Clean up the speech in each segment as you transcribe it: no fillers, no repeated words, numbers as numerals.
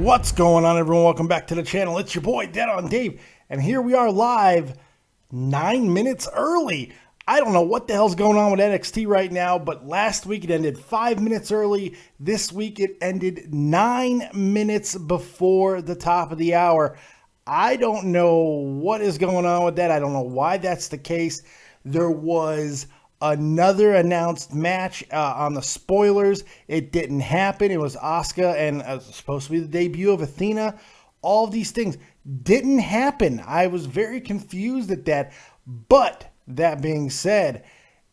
What's going on, everyone? Welcome back to the channel. It's your boy, Dead on Dave, and here we are live 9 minutes early. I don't know what the hell's going on with NXT right now, but last week it ended 5 minutes early. This week it ended 9 minutes before the top of the hour. I don't know what is going on with that. I don't know why that's the case. There was another announced match on the spoilers. It didn't happen. It was Asuka and supposed to be the debut of Athena. All of these things didn't happen. I was very confused at that. But that being said,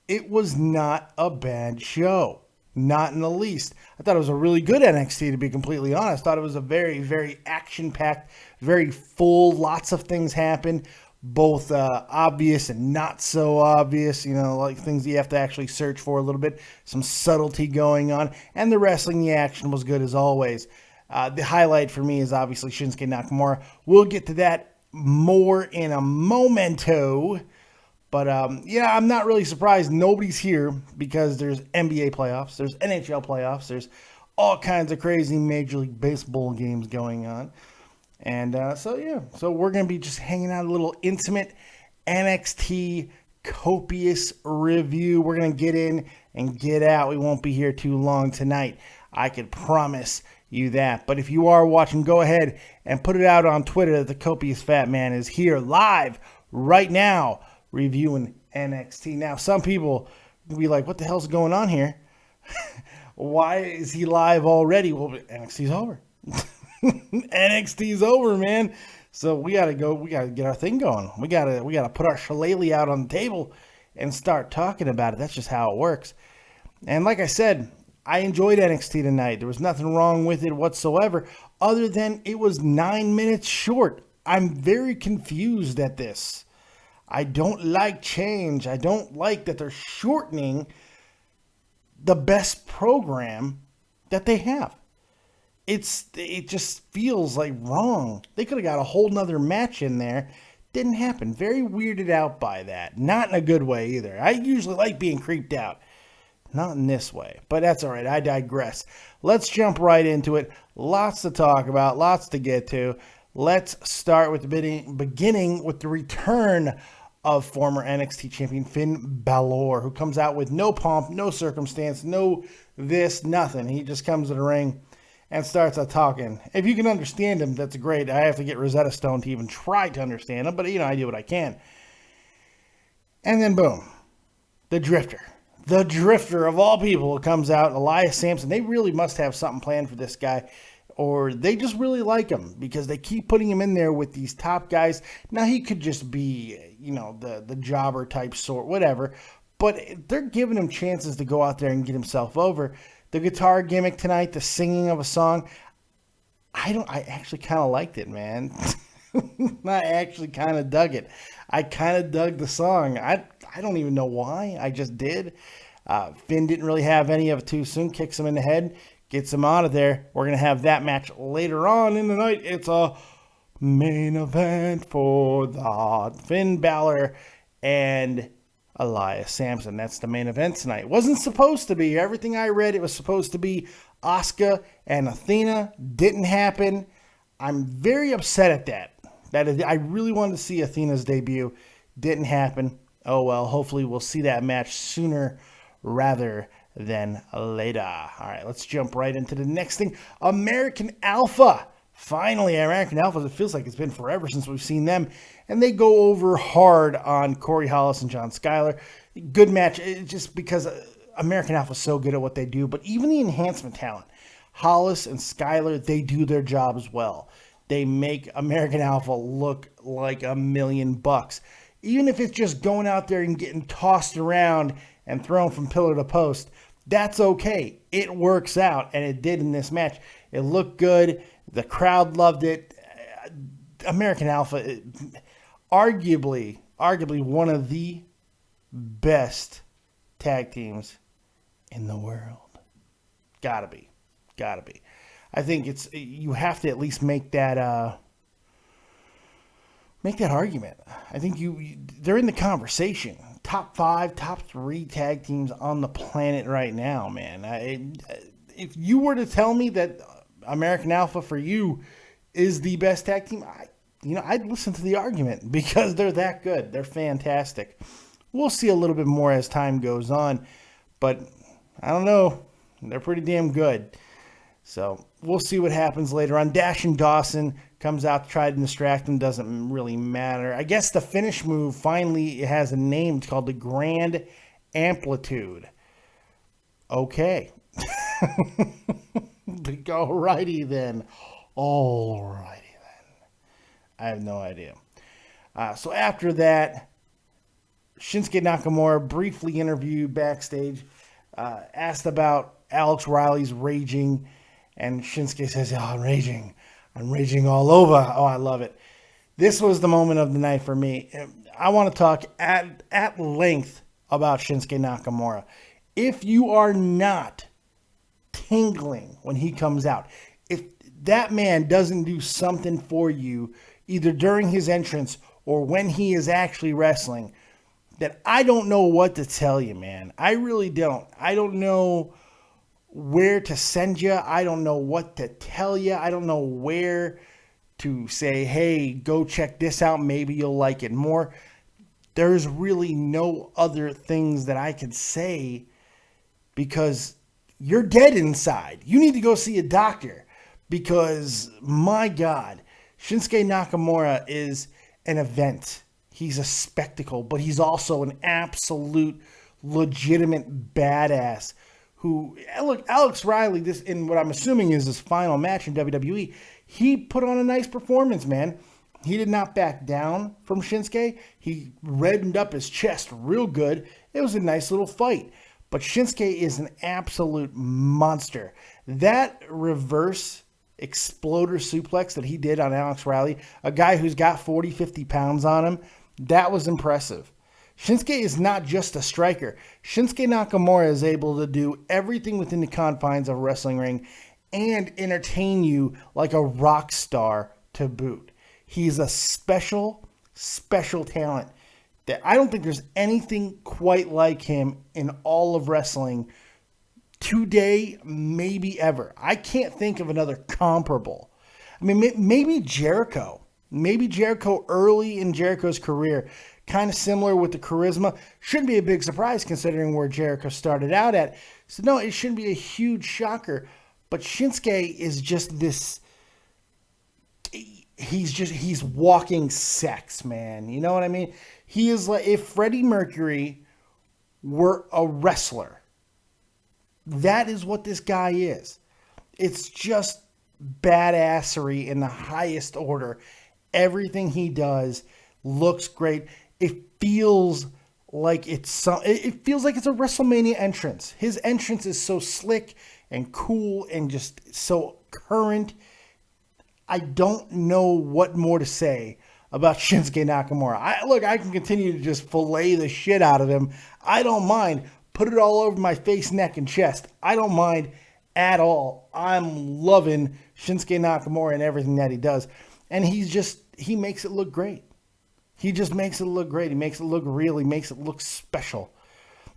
it was not a bad show. Not in the least. I thought it was a really good NXT, to be completely honest. I thought it was a very, very action-packed, very full. Lots of things happened. Both obvious and not so obvious, you know, like things you have to actually search for a little bit. Some subtlety going on. And the wrestling, the action was good as always. The highlight for me is obviously Shinsuke Nakamura. We'll get to that more in a momento. But, yeah, I'm not really surprised nobody's here because there's NBA playoffs. There's NHL playoffs. There's all kinds of crazy Major League Baseball games going on. And so we're going to be just hanging out a little intimate NXT copious review. We're going to get in and get out. We won't be here too long tonight. I can promise you that. But if you are watching, go ahead and put it out on Twitter that the copious fat man is here live right now reviewing NXT. Now, some people will be like, what the hell's going on here? Why is he live already? Well, NXT's over. NXT's over, man. So we gotta go. We gotta get our thing going. We gotta put our shillelagh out on the table and start talking about it. That's just how it works. And like I said, I enjoyed NXT tonight. There was nothing wrong with it whatsoever, other than it was 9 minutes short. I'm very confused at this. I don't like change. I don't like that they're shortening the best program that they have. It just feels like wrong. They could have got a whole nother match in there. Didn't happen. Very weirded out by that. Not in a good way either. I usually like being creeped out. Not in this way. But that's all right. I digress. Let's jump right into it. Lots to talk about. Lots to get to. Let's start with the beginning with the return of former NXT champion Finn Balor, who comes out with no pomp, no circumstance, no this, nothing. He just comes to the ring and starts talking. If you can understand him, that's great. I have to get Rosetta Stone to even try to understand him, but you know, I do what I can. And then boom, the Drifter of all people comes out, Elias, Samson. They really must have something planned for this guy, or they just really like him because they keep putting him in there with these top guys. Now he could just be, you know, the jobber type sort, whatever, but they're giving him chances to go out there and get himself over. The guitar gimmick tonight, the singing of a song, I actually kind of liked it, man. I actually kind of dug it. I kind of dug the song. I don't even know why. I just did. Finn didn't really have any of it too soon. Kicks him in the head. Gets him out of there. We're going to have that match later on in the night. It's a main event for the Finn Balor and Elias Samson. That's the main event tonight. Wasn't supposed to be. Everything I read, it was supposed to be Asuka and Athena. Didn't happen. I'm very upset at that. I really wanted to see Athena's debut. Didn't happen. Oh well, hopefully we'll see that match sooner rather than later. All right, let's jump right into the next thing. American Alpha. Finally, American Alpha. It feels like it's been forever since we've seen them. And they go over hard on Corey Hollis and John Skyler. Good match, just because American Alpha is so good at what they do. But even the enhancement talent, Hollis and Skyler, they do their job as well. They make American Alpha look like $1,000,000. Even if it's just going out there and getting tossed around and thrown from pillar to post, that's okay. It works out, and it did in this match. It looked good. The crowd loved it. American Alpha, arguably one of the best tag teams in the world. Gotta be. I think you have to at least make that argument. I think they're in the conversation. Top 5, top 3 tag teams on the planet right now, man. If you were to tell me that American Alpha for you is the best tag team, I'd listen to the argument because they're that good. They're fantastic. We'll see a little bit more as time goes on, but I don't know. They're pretty damn good. So we'll see what happens later on. Dash and Dawson comes out to try to distract him. Doesn't really matter. I guess the finish move finally has a name. It's called the Grand Amplitude. Okay. Alrighty then. Alrighty then. I have no idea. So after that, Shinsuke Nakamura briefly interviewed backstage, asked about Alex Riley's raging, and Shinsuke says, "Oh, I'm raging. I'm raging all over." Oh, I love it. This was the moment of the night for me. I want to talk at length about Shinsuke Nakamura. If you are not tingling when he comes out, if that man doesn't do something for you, either during his entrance or when he is actually wrestling, that I don't know what to tell you, man. I really don't. I don't know where to send you. I don't know what to tell you. I don't know where to say, hey, go check this out. Maybe you'll like it more. There's really no other things that I can say because you're dead inside. You need to go see a doctor because, my God, Shinsuke Nakamura is an event. He's a spectacle, but he's also an absolute, legitimate badass who, look, Alex Riley, this in what I'm assuming is his final match in WWE, he put on a nice performance, man. He did not back down from Shinsuke. He reddened up his chest real good. It was a nice little fight. But Shinsuke is an absolute monster. That reverse exploder suplex that he did on Alex Riley, a guy who's got 40, 50 pounds on him, that was impressive. Shinsuke is not just a striker. Shinsuke Nakamura is able to do everything within the confines of a wrestling ring and entertain you like a rock star to boot. He's a special, special talent that I don't think there's anything quite like him in all of wrestling today, maybe ever. I can't think of another comparable. I mean, maybe Jericho. Maybe Jericho early in Jericho's career, kind of similar with the charisma. Shouldn't be a big surprise considering where Jericho started out at. So no, it shouldn't be a huge shocker. But Shinsuke is just this, he's walking sex, man. You know what I mean? He is like, if Freddie Mercury were a wrestler, that is what this guy is. It's just badassery in the highest order. Everything he does looks great. It feels like it's a WrestleMania entrance. His entrance is so slick and cool and just so current. I don't know what more to say about Shinsuke Nakamura. I can continue to just fillet the shit out of him. I don't mind. Put it all over my face, neck, and chest. I don't mind at all. I'm loving Shinsuke Nakamura and everything that he does. And he makes it look great. He just makes it look great. He makes it look real. He makes it look special.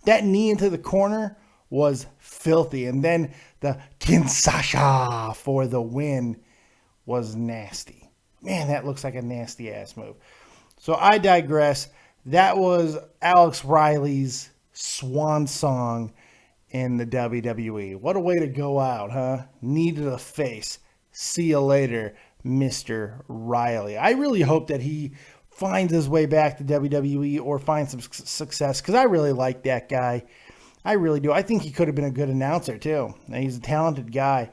That knee into the corner was filthy. And then the Kinshasa for the win was nasty. Man, that looks like a nasty ass move. So I digress. That was Alex Riley's swan song in the WWE. What a way to go out, huh? Knee to the face. See you later, Mr. Riley. I really hope that he finds his way back to WWE or finds some success because I really like that guy. I really do. I think he could have been a good announcer too. He's a talented guy,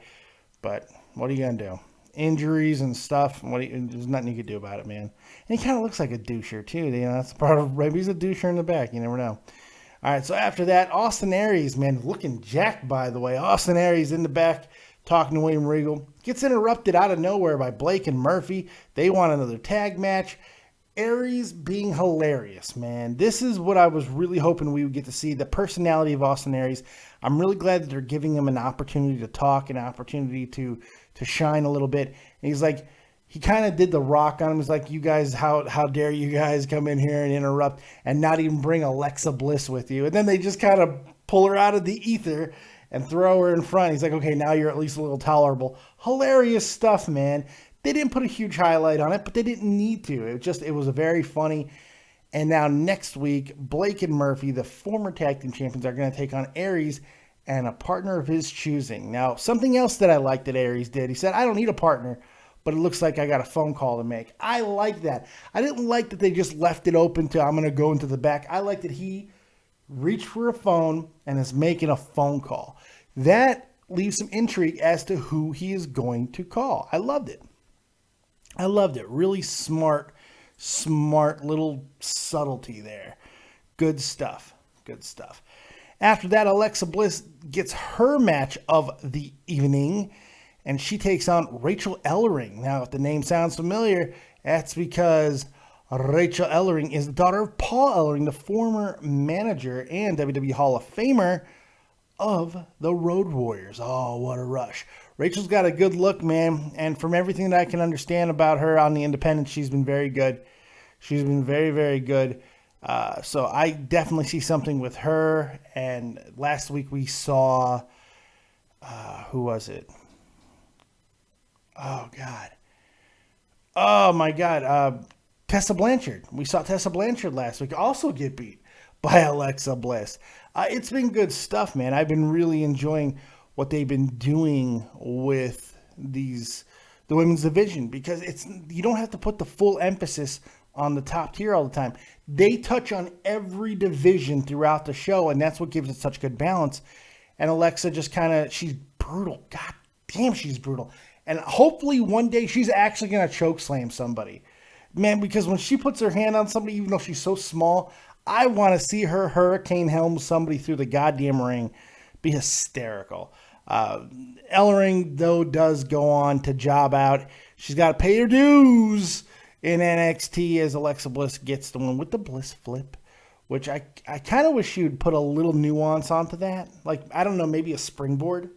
but what are you going to do? Injuries and stuff. There's nothing you could do about it, man. And he kind of looks like a doucher too. You know, that's part of, maybe he's a doucher in the back. You never know. All right, so after that, Austin Aries, man, looking jacked, by the way. Austin Aries in the back talking to William Regal. Gets interrupted out of nowhere by Blake and Murphy. They want another tag match. Aries being hilarious, man. This is what I was really hoping we would get to see, the personality of Austin Aries. I'm really glad that they're giving him an opportunity to talk, an opportunity to shine a little bit. And he's like, he kind of did the Rock on him. He's like, you guys, how dare you guys come in here and interrupt and not even bring Alexa Bliss with you? And then they just kind of pull her out of the ether and throw her in front. He's like, okay, now you're at least a little tolerable. Hilarious stuff, man. They didn't put a huge highlight on it, but they didn't need to. It was a very funny. And now next week, Blake and Murphy, the former tag team champions, are going to take on Aries and a partner of his choosing. Now, something else that I liked that Aries did, he said, I don't need a partner, but it looks like I got a phone call to make. I like that. I didn't like that they just left it open to, I'm going to go into the back. I like that he reached for a phone and is making a phone call. That leaves some intrigue as to who he is going to call. I loved it. I loved it. Really smart little subtlety there. Good stuff. Good stuff. After that, Alexa Bliss gets her match of the evening, and she takes on Rachel Ellering. Now, if the name sounds familiar, that's because Rachel Ellering is the daughter of Paul Ellering, the former manager and WWE Hall of Famer of the Road Warriors. Oh, what a rush. Rachel's got a good look, man, and from everything that I can understand about her on the independent, she's been very good. She's been very, very good. So I definitely see something with her. And last week we saw, who was it? Oh, God. Oh, my God. Tessa Blanchard. We saw Tessa Blanchard last week also get beat by Alexa Bliss. It's been good stuff, man. I've been really enjoying what they've been doing with the women's division, because you don't have to put the full emphasis on the top tier all the time. They touch on every division throughout the show, and that's what gives it such good balance. And Alexa just she's brutal. God damn, she's brutal. And hopefully one day she's actually going to choke slam somebody. Man, because when she puts her hand on somebody, even though she's so small, I want to see her hurricane helm somebody through the goddamn ring. Be hysterical. Ellering, though, does go on to job out. She's got to pay her dues in NXT as Alexa Bliss gets the win with the Bliss flip, which I kind of wish you'd put a little nuance onto that. Like, I don't know, maybe a springboard.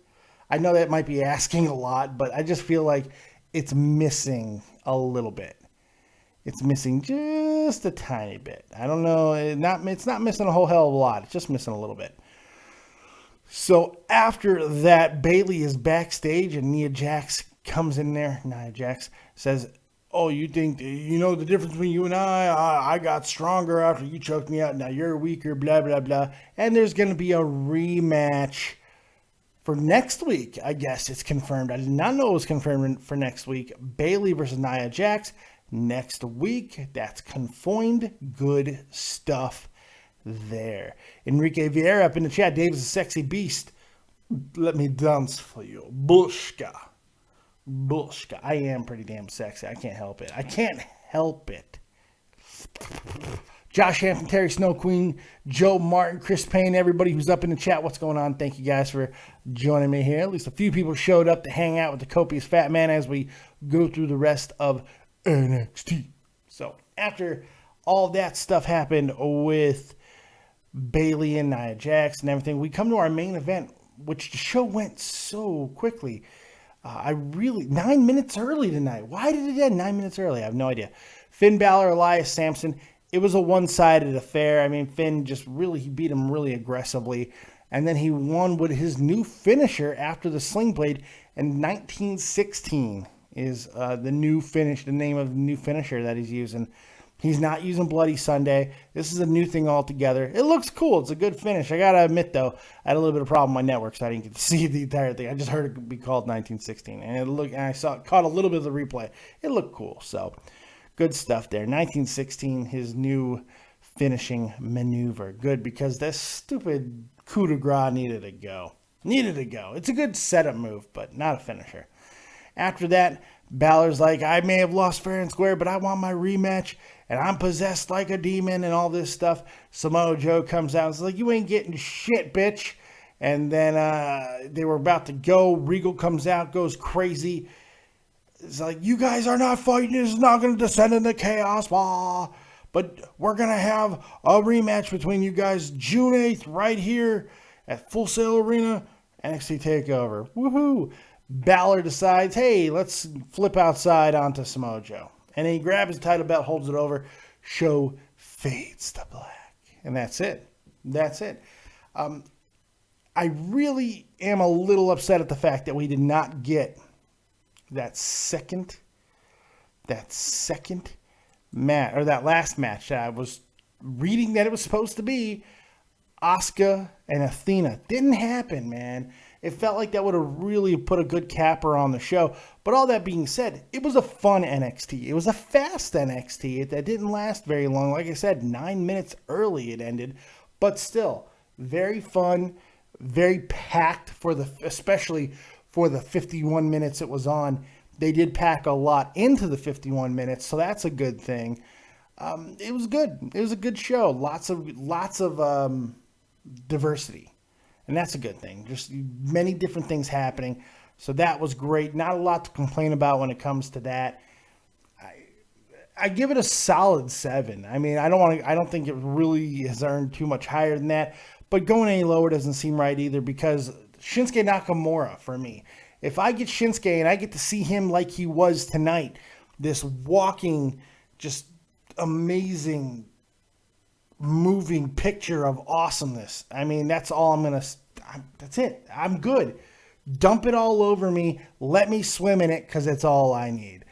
I know that might be asking a lot, but I just feel like it's missing a little bit. It's missing just a tiny bit. I don't know. It's not missing a whole hell of a lot. It's just missing a little bit. So after that, Bayley is backstage and Nia Jax comes in there. Nia Jax says, oh, you think, you know the difference between you and I got stronger after you choked me out. Now you're weaker, blah, blah, blah. And there's going to be a rematch for next week. I guess it's confirmed. I did not know it was confirmed for next week. Bayley versus Nia Jax next week. That's confirmed. Good stuff there. Enrique Vieira up in the chat. Dave is a sexy beast. Let me dance for you. Bushka. I am pretty damn sexy. I can't help it. Josh Hampton, Terry Snow Queen, Joe Martin, Chris Payne, everybody who's up in the chat. What's going on? Thank you guys for joining me here. At least a few people showed up to hang out with the copious fat man as we go through the rest of NXT. So after all that stuff happened with Bayley and Nia Jax and everything, we come to our main event, which the show went so quickly. 9 minutes early tonight. Why did it end 9 minutes early? I have no idea. Finn Balor, Elias, Samson. It was a one-sided affair. I mean, Finn he beat him really aggressively. And then he won with his new finisher after the Sling Blade. And 1916 is the name of the new finisher that he's using. He's not using Bloody Sunday. This is a new thing altogether. It looks cool. It's a good finish. I got to admit, though, I had a little bit of problem with my network, so I didn't get to see the entire thing. I just heard it be called 1916. And I caught a little bit of the replay. It looked cool. So good stuff there. 1916, his new finishing maneuver. Good, because this stupid coup de grace needed to go. It's a good setup move, but not a finisher. After that, Balor's like, I may have lost fair and square, but I want my rematch, and I'm possessed like a demon and all this stuff. Samoa Joe comes out and is like, you ain't getting shit, bitch. And then they were about to go. Regal comes out, goes crazy. It's like, you guys are not fighting. This is not going to descend into chaos. Blah. But we're going to have a rematch between you guys June 8th right here at Full Sail Arena, NXT TakeOver. Woohoo! Balor decides, hey, let's flip outside onto Samoa Joe. And he grabs his title belt, holds it over. Show fades to black. And that's it. I really am a little upset at the fact that we did not get that second match, or that last match. I was reading that it was supposed to be Asuka and Athena. Didn't happen, man. It felt like that would have really put a good capper on the show. But all that being said, it was a fun NXT. It was a fast NXT. That didn't last very long. Like I said, 9 minutes early it ended. But still, very fun, very packed, especially for the 51 minutes it was on. They did pack a lot into the 51 minutes, so that's a good thing. It was good. It was a good show. Lots of diversity, and that's a good thing. Just many different things happening, so that was great. Not a lot to complain about when it comes to that. I give it a solid 7. I mean, I don't think it really has earned too much higher than that, but going any lower doesn't seem right either, because Shinsuke Nakamura, for me, if I get Shinsuke and I get to see him like he was tonight, this walking, just amazing, moving picture of awesomeness. I mean, that's all that's it. I'm good. Dump it all over me. Let me swim in it, because it's all I need.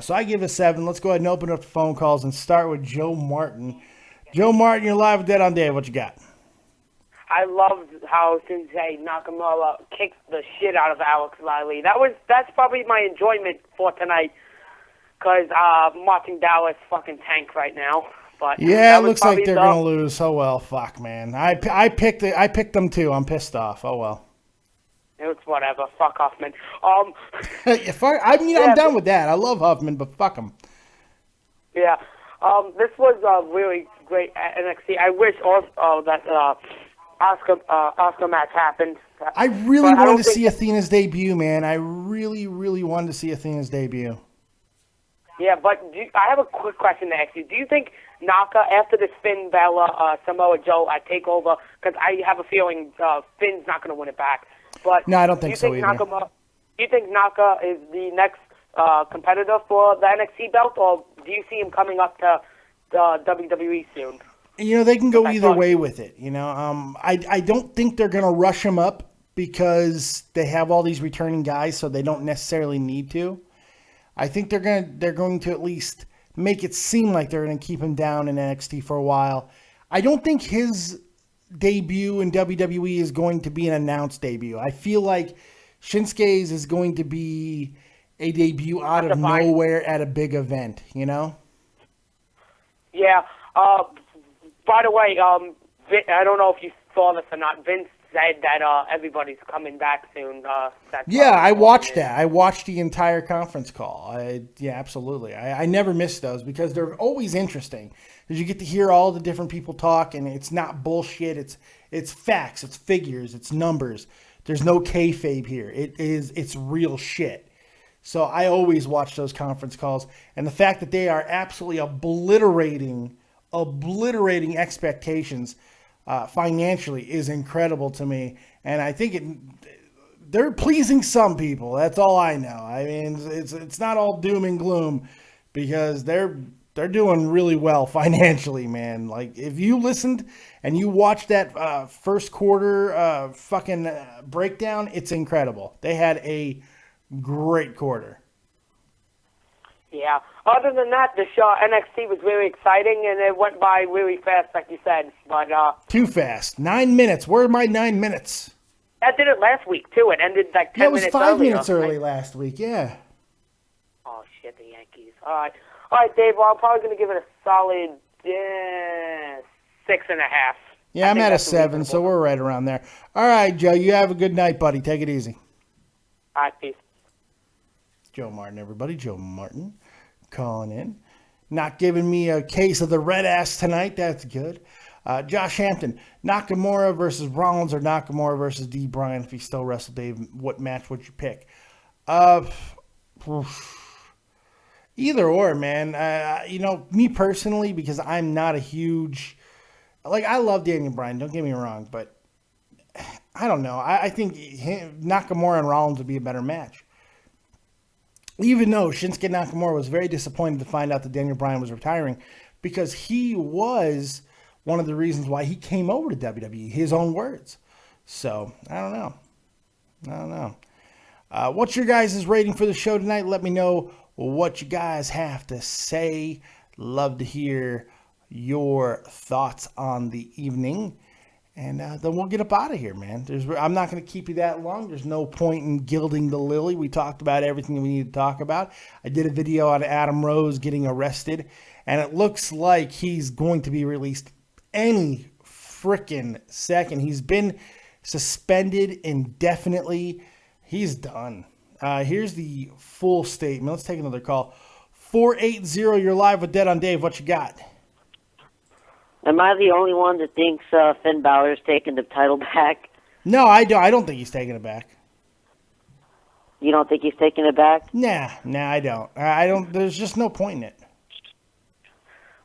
So I give it a 7. Let's go ahead and open up the phone calls and start with Joe Martin. Joe Martin, you're live with Dead on Dave. What you got? I loved how Shinsuke Nakamura kicked the shit out of Alex Riley. That's probably my enjoyment for tonight, because I'm watching Dallas fucking tank right now. But yeah, it looks like they're gonna lose. Oh well, fuck, man. I picked them too. I'm pissed off. Oh well. It's whatever. Fuck Huffman. I'm done with that. I love Huffman, but fuck him. Yeah. This was a really great NXT. I wish also that Oscar match happened. I really wanted to see Athena's debut, man. I really, really wanted to see Athena's debut. Yeah, but I have a quick question to ask you. Do you think Naka, after this Finn Balor Samoa Joe take over, because I have a feeling Finn's not going to win it back. But no, I don't think so either. Do you think Naka is the next competitor for the NXT belt, or do you see him coming up to the WWE soon? You know, they can go either way with it. You know, I don't think they're going to rush him up, because they have all these returning guys, so they don't necessarily need to. I think they're going to at least make it seem like they're going to keep him down in NXT for a while. I don't think his debut in WWE is going to be an announced debut. I feel like Shinsuke's is going to be a debut out of nowhere at a big event, you know? Yeah. By the way, I don't know if you saw this or not. Vince said that everybody's coming back soon. Yeah, I watched that. I watched the entire conference call. Yeah, absolutely. I never miss those, because they're always interesting. Because you get to hear all the different people talk, and it's not bullshit. It's facts. It's figures. It's numbers. There's no kayfabe here. It's real shit. So I always watch those conference calls, and the fact that they are absolutely obliterating expectations financially is incredible to me, and I think they're pleasing some people. That's all I know. I mean, it's not all doom and gloom, because they're doing really well financially, man. Like, if you listened and you watched that first quarter breakdown, it's incredible. They had a great quarter. Yeah. Other than that, the show NXT was really exciting, and it went by really fast, like you said. But too fast. 9 minutes. Where are my 9 minutes? That did it last week too. It ended like 10 minutes earlier. It was 5 minutes early last week. Yeah. Oh shit, the Yankees. All right, Dave. Well, I'm probably going to give it a solid 6.5. Yeah, I'm at a 7, so we're right around there. All right, Joe. You have a good night, buddy. Take it easy. All right, peace. Joe Martin, everybody. Joe Martin calling in. Not giving me a case of the red ass tonight. That's good. Josh Hampton, Nakamura versus Rollins, or Nakamura versus D. Bryan. If he still wrestled, Dave, what match would you pick? Either or, man. Me personally, because I'm not a huge... I love Daniel Bryan, don't get me wrong, but I don't know. I think Nakamura and Rollins would be a better match. Even though Shinsuke Nakamura was very disappointed to find out that Daniel Bryan was retiring, because he was one of the reasons why he came over to WWE, his own words. So, I don't know. What's your guys' rating for the show tonight? Let me know what you guys have to say. Love to hear your thoughts on the evening. And then we'll get up out of here, man. I'm not going to keep you that long. There's no point in gilding the lily. We talked about everything we need to talk about. I did a video on Adam Rose getting arrested, and it looks like he's going to be released any frickin' second. He's been suspended indefinitely. He's done. Here's the full statement. Let's take another call. 480, you're live with Dead on Dave. What you got? Am I the only one that thinks Finn Balor's taking the title back? No, I don't think he's taking it back. You don't think he's taking it back? Nah, I don't. I don't. There's just no point in it.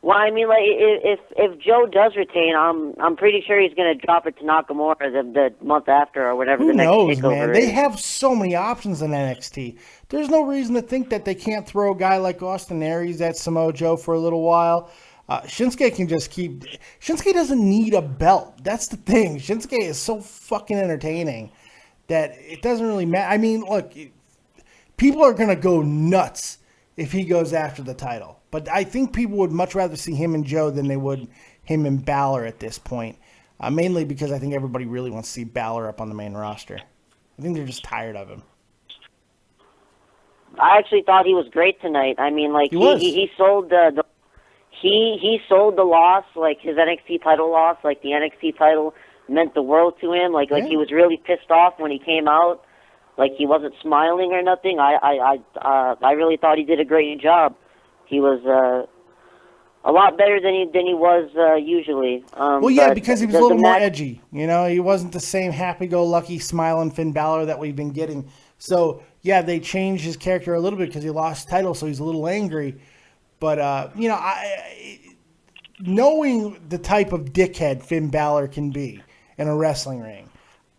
Well, I mean, like, if Joe does retain, I'm pretty sure he's going to drop it to Nakamura the month after or whatever. Who the next knows, takeover man? is. They have so many options in NXT. There's no reason to think that they can't throw a guy like Austin Aries at Samoa Joe for a little while. Shinsuke can just keep... Shinsuke doesn't need a belt. That's the thing. Shinsuke is so fucking entertaining that it doesn't really matter. I mean, look, people are going to go nuts if he goes after the title. But I think people would much rather see him and Joe than they would him and Balor at this point. Mainly because I think everybody really wants to see Balor up on the main roster. I think they're just tired of him. I actually thought he was great tonight. I mean, like, he sold he sold the loss, like his NXT title loss, like the NXT title meant the world to him. Like he was really pissed off when he came out. Like he wasn't smiling or nothing. I really thought he did a great job. He was a lot better than he was usually. Well, yeah, because he was a little more edgy. You know, he wasn't the same happy-go-lucky, smiling Finn Balor that we've been getting. So, yeah, they changed his character a little bit because he lost the title, so he's a little angry. But, you know, knowing the type of dickhead Finn Balor can be in a wrestling ring,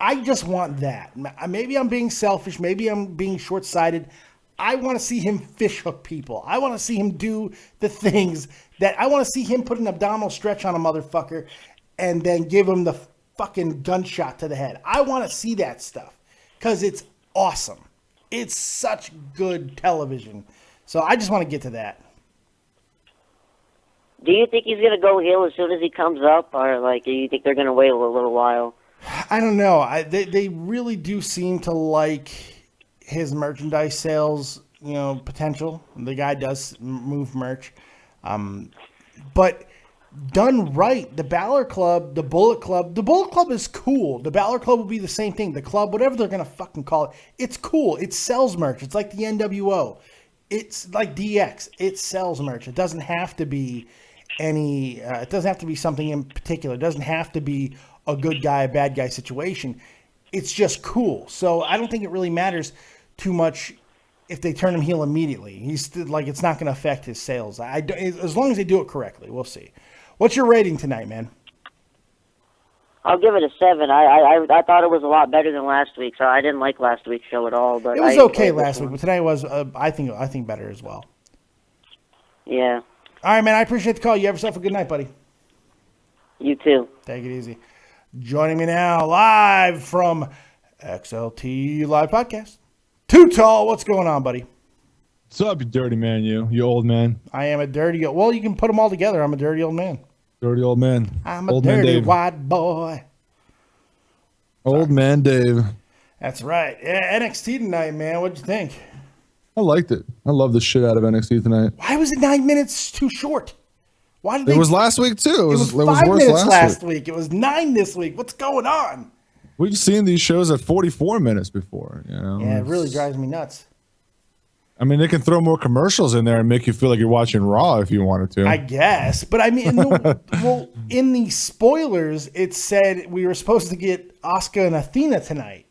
I just want that. Maybe I'm being selfish. Maybe I'm being short-sighted. I want to see him fish hook people. I want to see him do the things that I want to see him put an abdominal stretch on a motherfucker and then give him the fucking gunshot to the head. I want to see that stuff because it's awesome. It's such good television. So I just want to get to that. Do you think he's going to go heel as soon as he comes up, or like, do you think they're going to wait a little while? I don't know. They really do seem to like his merchandise sales, you know, potential. The guy does move merch. But done right, the Balor Club, the Bullet Club is cool. The Balor Club will be the same thing. The club, whatever they're going to fucking call it, it's cool. It sells merch. It's like the NWO. It's like DX. It sells merch. It doesn't have to be it doesn't have to be something in particular. It doesn't have to be a good guy, a bad guy situation. It's just cool. So I don't think it really matters too much if they turn him heel immediately. He's still, like, it's not going to affect his sales. As long as they do it correctly, we'll see. What's your rating tonight, man? I'll give it a 7. I thought it was a lot better than last week, so I didn't like last week's show at all. But it was okay last week, but tonight was I think better as well. Yeah. All right, man. I appreciate the call. You have yourself a good night, buddy. You too. Take it easy. Joining me now, live from XLT Live Podcast. Too Tall, what's going on, buddy? What's up, you dirty man, you old man? I am a dirty old... Well, you can put them all together. I'm a dirty old man. Dirty old man. I'm a old dirty white boy. Old man Dave. That's right. Yeah, NXT tonight, man. What'd you think? I liked it. I love the shit out of NXT tonight. Why was it 9 minutes too short? Why did It was last week, too. It was 5 worse minutes last week. week. It was 9 this week. What's going on? We've seen these shows at 44 minutes before. You know? Yeah, it really drives me nuts. I mean, they can throw more commercials in there and make you feel like you're watching Raw if you wanted to. I guess. But I mean, in the spoilers, it said we were supposed to get Asuka and Athena tonight.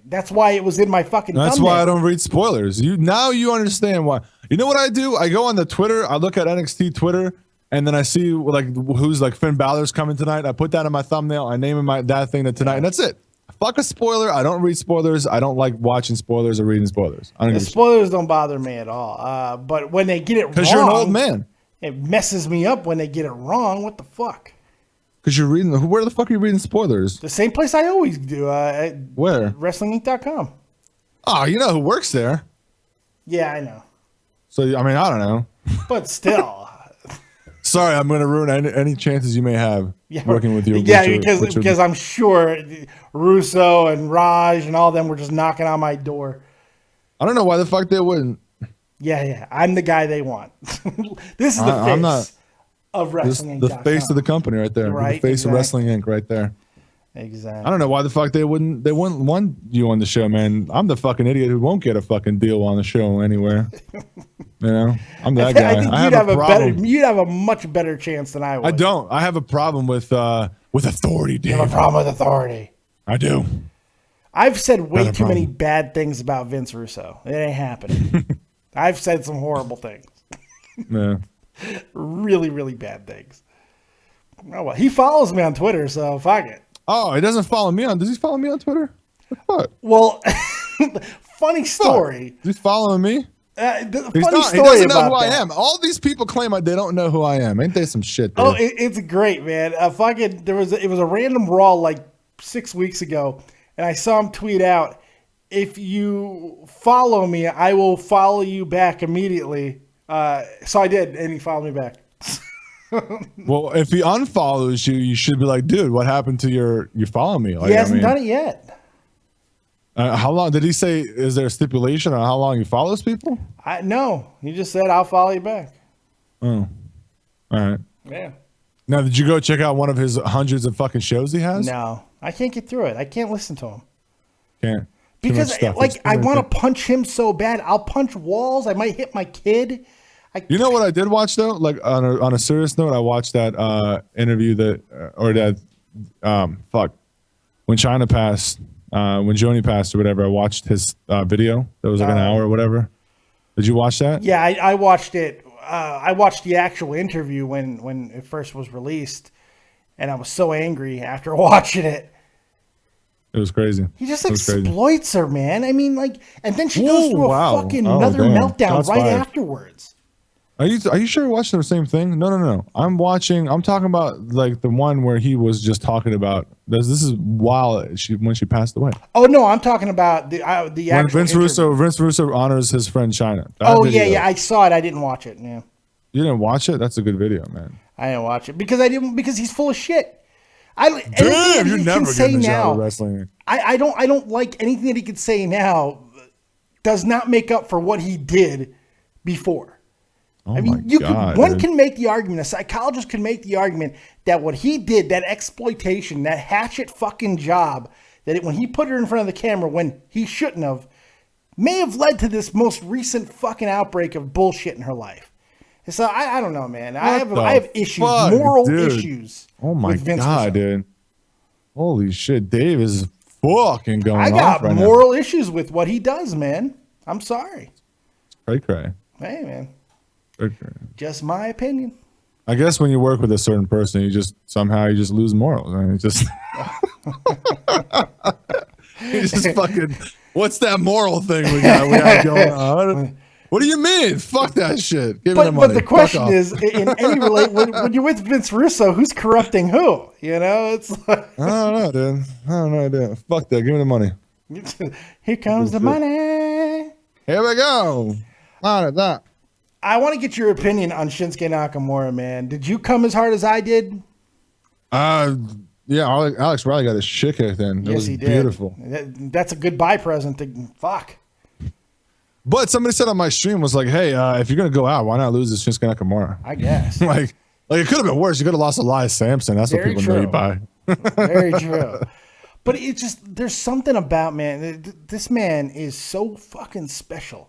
That's why it was in my fucking That's thumbnail. why I don't read spoilers. Now you understand why. You know what I do? I go on the Twitter. I look at NXT Twitter, and then I see like who's like Finn Balor's coming tonight. I put that in my thumbnail. I name that thing tonight, and that's it. Fuck a spoiler. I don't read spoilers. I don't like watching spoilers or reading spoilers. The spoilers don't bother me at all. But when they get it wrong, because you're an old man. It messes me up when they get it wrong. What the fuck? Because you're reading. Where the fuck are you reading spoilers? The same place I always do. Where? WrestlingInc.com. Oh, you know who works there. Yeah, I know. So, I mean, I don't know. But still. Sorry, I'm going to ruin any chances you may have working with you. Yeah, because I'm sure Russo and Raj and all them were just knocking on my door. I don't know why the fuck they wouldn't. Yeah. I'm the guy they want. This is the face of Wrestling The face of the company right there. Right, the face of Wrestling Inc. right there. Exactly. I don't know why the fuck they wouldn't want you on the show, man. I'm the fucking idiot who won't get a fucking deal on the show anywhere. You know, I'm that guy. I think you'd have a much better chance than I would. I don't. I have a problem with authority, Dave. You have a problem with authority. I do. I've said way too many bad things about Vince Russo. It ain't happening. I've said some horrible things. Yeah. Really, really bad things. Oh well, he follows me on Twitter, so fuck it. Oh, he doesn't follow me on. Does he follow me on Twitter? What? Well, funny story. He's following me. Funny story. He doesn't know about who I that. am. All these people claim they don't know who I am. Ain't they some shit? Dude? Oh, it's great, man. It was a random Raw like 6 weeks ago, and I saw him tweet out, "If you follow me, I will follow you back immediately." So I did, and he followed me back. Well, if he unfollows you, you should be like, dude, what happened to you follow me? Like, He hasn't done it yet. How long did he say? Is there a stipulation on how long he follows people? No, he just said, "I'll follow you back." Oh, all right. Yeah. Now, did you go check out one of his hundreds of fucking shows he has? No, I can't get through it. I can't listen to him. Can't. Because I want to punch him so bad. I'll punch walls. I might hit my kid. You know what I did watch though? Like on a serious note, I watched that interview when China passed, when Joni passed or whatever. I watched his video that was like an hour or whatever. Did you watch that? Yeah, I watched it. I watched the actual interview when it first was released, and I was so angry after watching it. It was crazy. He just exploits her, man. I mean, and then she goes through a fucking another meltdown afterwards. Are you sure you're watching the same thing? No. I'm talking about like the one where he was just talking about this is when she passed away. Oh no, I'm talking about the when Vince Russo honors his friend China. Yeah, I saw it. I didn't watch it. Yeah. You didn't watch it? That's a good video, man. I didn't watch it because he's full of shit. Damn, you're never getting a job of wrestling. I don't like anything that he could say now. Does not make up for what he did before. Oh I mean, one can make the argument, a psychologist can make the argument that what he did, that exploitation, that hatchet fucking job, that when he put her in front of the camera when he shouldn't have, may have led to this most recent fucking outbreak of bullshit in her life. And so I don't know, man. I have issues, moral issues. Oh my God, dude. Holy shit. Dave is fucking going off right now. I got moral issues with what he does, man. I'm sorry. Cray. Hey, man. Okay. Just my opinion. I guess when you work with a certain person, you just lose morals. I mean, you just fucking. What's that moral thing we got going on? What do you mean? Fuck that shit. Give me the money. But the question is, in any when you're with Vince Russo, who's corrupting who? You know, it's like I don't know, dude. I don't know, dude. Fuck that. Give me the money. Here comes the money. Here we go. That. I want to get your opinion on Shinsuke Nakamura, man. Did you come as hard as I did? Yeah, Alex Riley got his shit kicked in. It was he did. Beautiful. That's a goodbye present. Fuck. But somebody said on my stream was like, hey, if you're going to go out, why not lose to Shinsuke Nakamura? I guess. like it could have been worse. You could have lost Elias Samson. That's what people know you by. Very true. But it's just, there's something about, man, this man is so fucking special.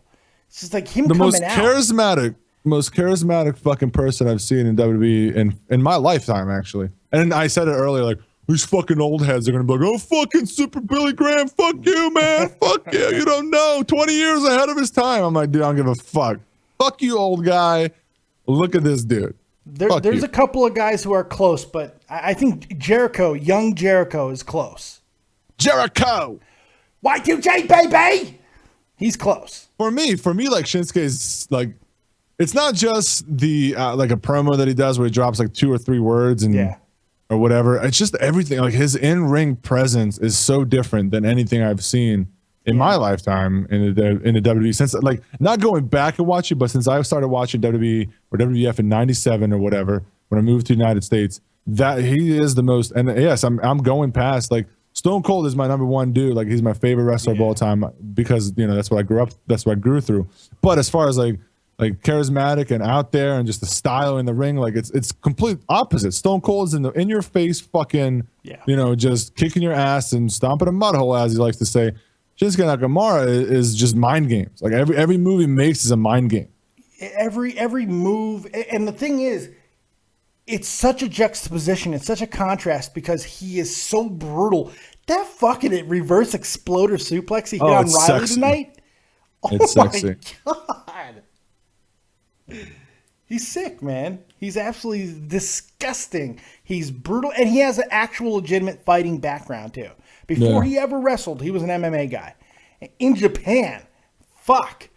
It's just like him coming out. Most charismatic fucking person I've seen in WWE in my lifetime, actually. And I said it earlier, like, these fucking old heads are going to be like, oh, fucking Super Billy Graham, fuck you, man. Fuck you. You don't know. 20 years ahead of his time. I'm like, dude, I don't give a fuck. Fuck you, old guy. Look at this dude. There's a couple of guys who are close, but I think young Jericho is close. Jericho! Y2J, baby! He's close. For me, like, Shinsuke's, like, it's not just the, like, a promo that he does where he drops, like, 2 or 3 words and or whatever. It's just everything. Like his in-ring presence is so different than anything I've seen in my lifetime in the WWE, since like not going back and watching, but since I started watching WWE or WWF in '97 or whatever, when I moved to the United States, that he is the most. And yes, I'm going past, like, Stone Cold is my number one dude. Like, he's my favorite wrestler of all time because, you know, that's what I grew up, that's what I grew through. But as far as like charismatic and out there and just the style in the ring, like it's complete opposite. Stone Cold's in your face, fucking, you know, just kicking your ass and stomping a mud hole, as he likes to say. Shinsuke Nakamura is just mind games. Like every move he makes is a mind game. Every move, and the thing is, it's such a juxtaposition. It's such a contrast because he is so brutal. That fucking reverse exploder suplex he hit on Riley tonight. It's sexy. God. He's sick, man. He's absolutely disgusting. He's brutal, and he has an actual legitimate fighting background too. Before he ever wrestled, he was an MMA guy. In Japan, fuck.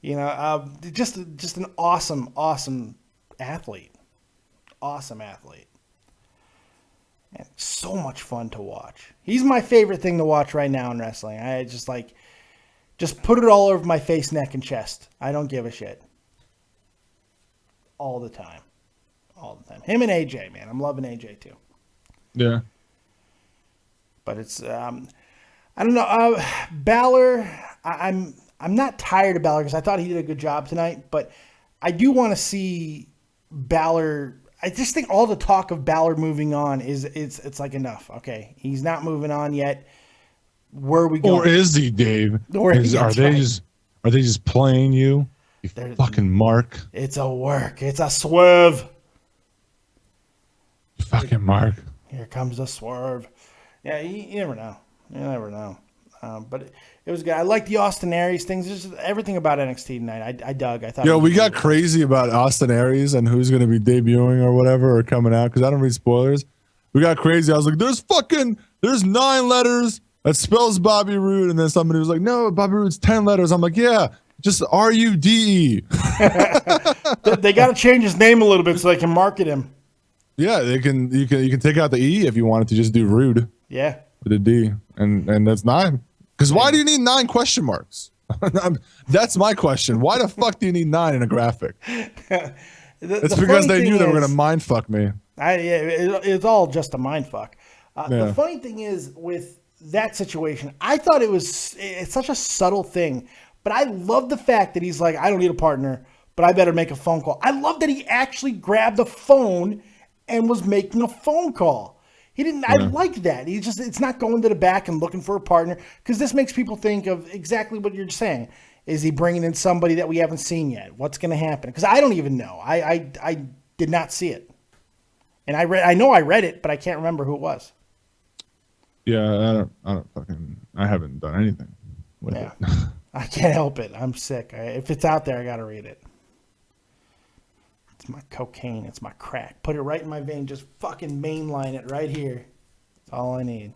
You know, just an awesome athlete. Awesome athlete. And so much fun to watch. He's my favorite thing to watch right now in wrestling. I just put it all over my face, neck, and chest. I don't give a shit. All the time. All the time. Him and AJ, man. I'm loving AJ too. Yeah. But it's I don't know. Balor, I'm not tired of Balor because I thought he did a good job tonight, but I do want to see Balor. I just think all the talk of Balor moving on it's like enough. Okay, he's not moving on yet. Where are we going? Or is he, Dave? Are they just playing you? You fucking mark. It's a work. It's a swerve. Fucking mark. Here comes the swerve. Yeah, you never know. You never know. But it was good. I like the Austin Aries things. Just everything about NXT tonight. I dug. I thought. Yo, we got crazy about Austin Aries and who's going to be debuting or whatever or coming out because I don't read spoilers. We got crazy. I was like, there's 9 letters that spells Bobby Roode, and then somebody was like, no, Bobby Roode's 10 letters. I'm like, yeah, just RUDE. They got to change his name a little bit so they can market him. Yeah, you can take out the E if you wanted to just do Rude. Yeah. With a D, and that's 9. Because why do you need 9 question marks? That's my question. Why the fuck do you need 9 in a graphic? It's because they knew they were going to mind fuck me. It's all just a mind fuck. The funny thing is with that situation, I thought it's such a subtle thing, but I love the fact that he's like, I don't need a partner, but I better make a phone call. I love that he actually grabbed the phone and was making a phone call. He didn't. I like that. It's not going to the back and looking for a partner, because this makes people think of exactly what you're saying. Is he bringing in somebody that we haven't seen yet? What's going to happen? Because I don't even know. I did not see it, and I know I read it, but I can't remember who it was. Yeah, I haven't done anything with it. I can't help it. I'm sick. If it's out there, I got to read it. It's my cocaine. It's my crack. Put it right in my vein. Just fucking mainline it right here. That's all I need.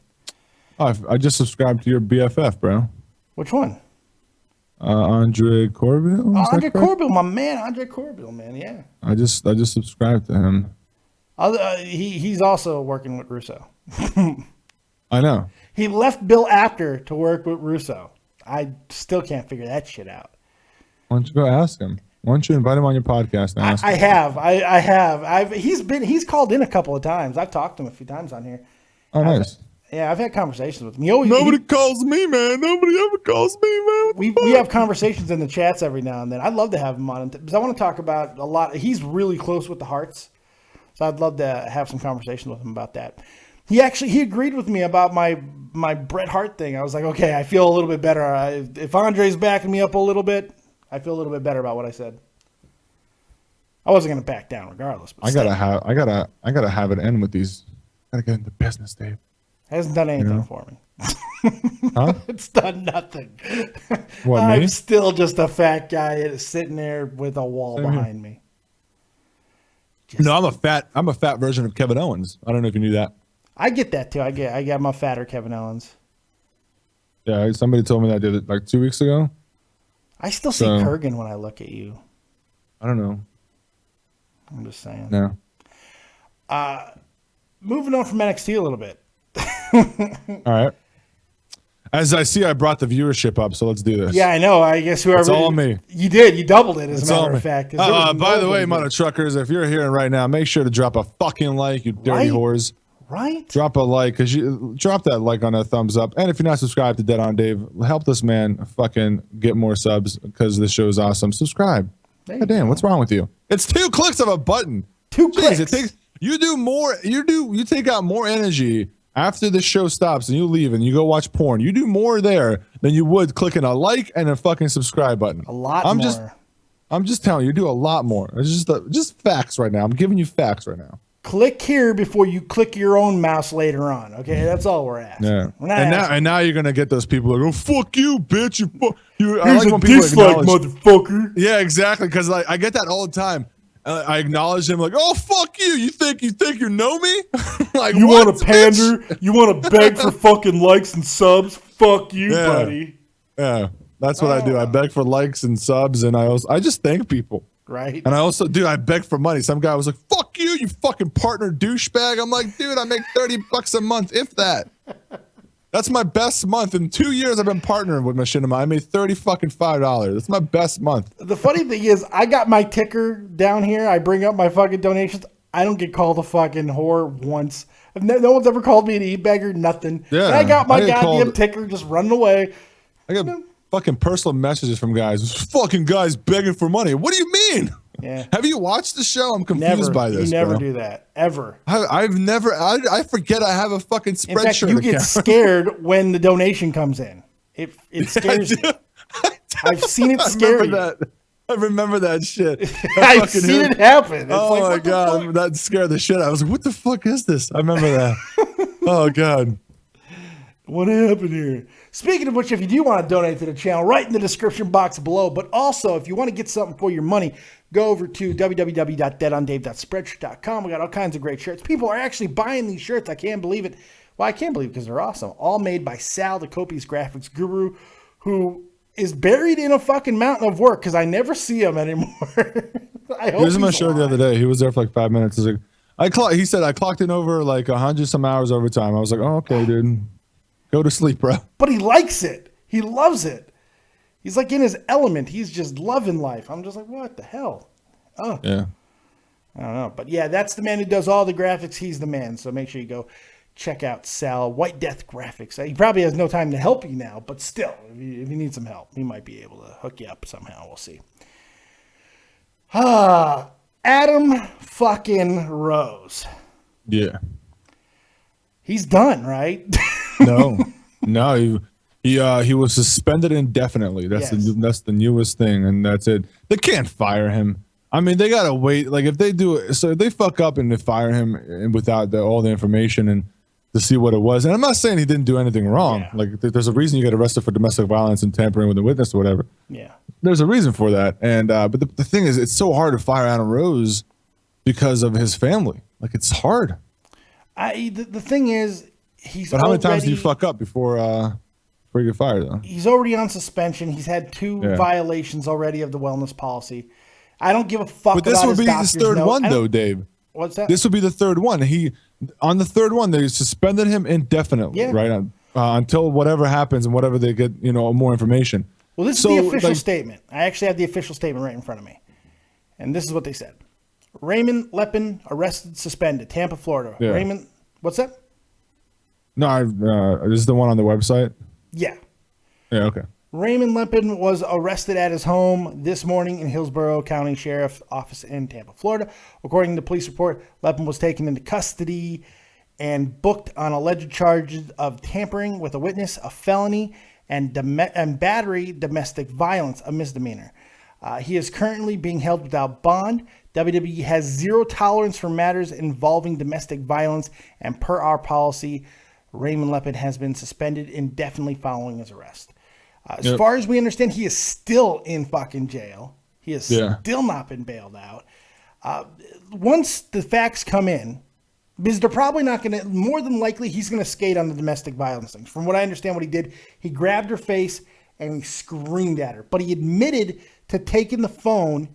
Oh, I just subscribed to your BFF, bro. Which one? Andre Corbell. Andre Corbell, my man. Andre Corbell, man. Yeah. I just subscribed to him. He's also working with Russo. I know. He left Bill Apter to work with Russo. I still can't figure that shit out. Why don't you go ask him? Why don't you invite him on your podcast and ask him? I have. He's called in a couple of times. I've talked to him a few times on here. Oh, nice. I've had conversations with him. Nobody calls me, man. Nobody ever calls me, man. We have conversations in the chats every now and then. I'd love to have him on because I want to talk about a lot. He's really close with the Hearts, so I'd love to have some conversations with him about that. He agreed with me about my Bret Hart thing. I was like, okay, I feel a little bit better. If Andre's backing me up a little bit, I feel a little bit better about what I said. I wasn't gonna back down regardless. But I gotta have it end with these. Gotta get into business, Dave. Hasn't done anything for me. Huh? It's done nothing. What, me? I'm still just a fat guy sitting there with a wall behind me. No, I'm a fat version of Kevin Owens. I don't know if you knew that. I get that too. I got my fatter Kevin Owens. Yeah, somebody told me that I did it like 2 weeks ago. I still see Kurgan when I look at you. I don't know. I'm just saying. No. Moving on from NXT a little bit. All right. As I see, I brought the viewership up, so let's do this. Yeah, I know. I guess whoever. It's all me. You did. You doubled it, as It's a matter all of fact. By the way, mother truckers, if you're here right now, make sure to drop a fucking like, you dirty whores. Right? Drop a like, because you drop that like on that thumbs up. And if you're not subscribed to Dead on Dave, help this man fucking get more subs because this show is awesome. Subscribe. God damn, what's wrong with you? It's 2 clicks of a button. 2 clicks. It takes you take out more energy after the show stops and you leave and you go watch porn. You do more there than you would clicking a like and a fucking subscribe button. A lot more. I'm just telling you, do a lot more. It's just facts right now. I'm giving you facts right now. Click here before you click your own mouse later on. Okay, that's all we're asking. Yeah. We're not And now you're gonna get those people like, oh fuck you, bitch. You. I Here's like a when people dislike, acknowledge. motherfucker. Yeah, exactly. Because like I get that all the time. I acknowledge him like, oh fuck you. You think you know me? Like You what, want to pander? You want to beg for fucking likes and subs? Fuck you, buddy. Yeah, that's what I do. I beg for likes and subs, and I just thank people. Right. And I also, dude, I beg for money. Some guy was like, fuck you, you fucking partner douchebag. I'm like, dude, I make $30 a month, if that. That's my best month. In 2 years, I've been partnering with Machinima. I made $5. That's my best month. The funny thing is, I got my ticker down here. I bring up my fucking donations. I don't get called a fucking whore once. No one's ever called me an e-beggar, nothing. Yeah, and I got my goddamn called, ticker just running away. I got fucking personal messages from guys. This fucking guys begging for money. What do you mean? Yeah. Have you watched the show? I'm confused by this. You never bro. do that, ever. I've never. I forget I have a fucking spreadsheet. In fact, you get scared when the donation comes in. It scares you. I've seen it scare you. I remember that shit. I've seen it happen. It's oh like, my god, that scared the shit out. I was like, "What the fuck is this?" I remember that. Oh god, what happened here? Speaking of which, if you do want to donate to the channel, right in the description box below. But also, if you want to get something for your money, go over to www.deadondave.spreadshirt.com. We got all kinds of great shirts. People are actually buying these shirts. I can't believe it. Well, I can't believe it because they're awesome. All made by Sal, the Copies graphics guru, who is buried in a fucking mountain of work because I never see him anymore. I hope he was on my show the other day. He was there for like 5 minutes. He said I clocked in over like 100 some hours overtime. I was like, oh, okay, dude. Go to sleep, bro. But he likes it. He loves it. He's like in his element. He's just loving life. I'm just like, what the hell? Oh. Yeah. I don't know. But yeah, that's the man who does all the graphics. He's the man. So make sure you go check out Sal, White Death Graphics. He probably has no time to help you now, but still, if you need some help, he might be able to hook you up somehow. We'll see. Adam fucking Rose. Yeah. He's done, right? No. He was suspended indefinitely. That's the newest thing, and that's it. They can't fire him. I mean, they gotta wait. Like if they do it, so if they fuck up and they fire him and without all the information and to see what it was. And I'm not saying he didn't do anything wrong. Yeah. Like there's a reason you get arrested for domestic violence and tampering with a witness or whatever. Yeah. There's a reason for that. And but the thing is, it's so hard to fire Adam Rose because of his family. Like it's hard. The thing is, he's. But how many times do you fuck up before you get fired though? He's already on suspension. He's had 2 violations already of the wellness policy. I don't give a fuck. But this would be his third one though, Dave. What's that? This would be the third one. On the third one, they suspended him indefinitely, right? Until whatever happens and whatever they get, more information. Well, this is the official statement. I actually have the official statement right in front of me. And this is what they said. Raymond Lepin arrested, suspended, Tampa, Florida. Yeah. Raymond, what's that? No, this is the one on the website? Yeah. Yeah, okay. Raymond Lepin was arrested at his home this morning in Hillsborough County Sheriff's Office in Tampa, Florida. According to the police report, Lepin was taken into custody and booked on alleged charges of tampering with a witness, a felony, and battery domestic violence, a misdemeanor. He is currently being held without bond. WWE has zero tolerance for matters involving domestic violence, and per our policy, Raymond Lepin has been suspended indefinitely following his arrest. As far as we understand, he is still in fucking jail. He has still not been bailed out. Once the facts come in, because they're probably not going to, more than likely, he's going to skate on the domestic violence things. From what I understand, what he did, he grabbed her face and he screamed at her. But he admitted to taking the phone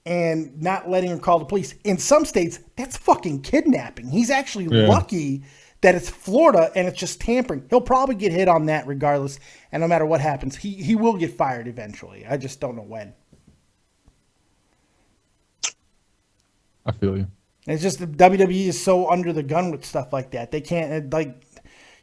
and not letting her call the police. In some states, that's fucking kidnapping. He's actually lucky that it's Florida and it's just tampering. He'll probably get hit on that regardless, and no matter what happens, he will get fired eventually. I just don't know when. I feel you. It's just the WWE is so under the gun with stuff like that. They can't, like,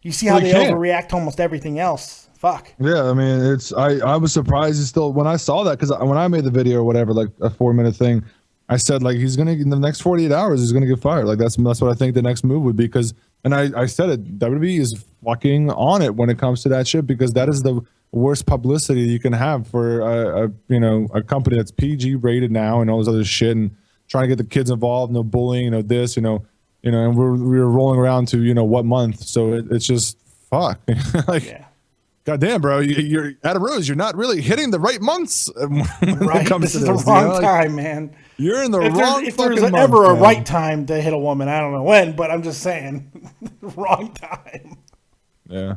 you see how they overreact to almost everything else. Fuck. Yeah, I mean, it's I was surprised it's still when I saw that, because when I made the video or whatever, like a 4-minute thing, I said like he's gonna in the next 48 hours he's gonna get fired. Like that's what I think the next move would be, because and I said it, WWE is fucking on it when it comes to that shit, because that is the worst publicity you can have for a company that's PG rated now and all this other shit, and trying to get the kids involved, no bullying, this, and we're rolling around to what month, so it's just fuck. Like, goddamn, bro, you're Adam Rose. You're not really hitting the right months when it comes to this. This is the wrong time, man. You're in the wrong. If there's ever a right time to hit a woman, I don't know when, but I'm just saying, wrong time. Yeah.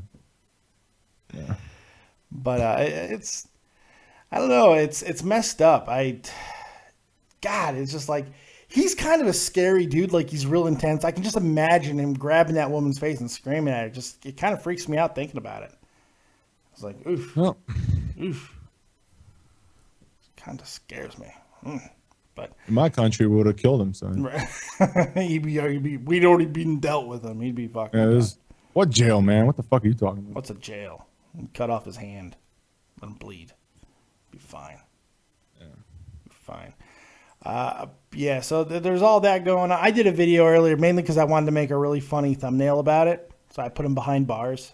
But I don't know. It's messed up. God, it's just like, he's kind of a scary dude. Like, he's real intense. I can just imagine him grabbing that woman's face and screaming at her. It kind of freaks me out thinking about it. It's like, oof. Well. Oof. It kind of scares me. But in my country, we would have killed him, son. We'd already been dealt with him. He'd be fucking what jail, man? What the fuck are you talking about? What's a jail? Cut off his hand. Let him bleed. Be fine. Yeah. Be fine. So there's all that going on. I did a video earlier mainly because I wanted to make a really funny thumbnail about it. So I put him behind bars.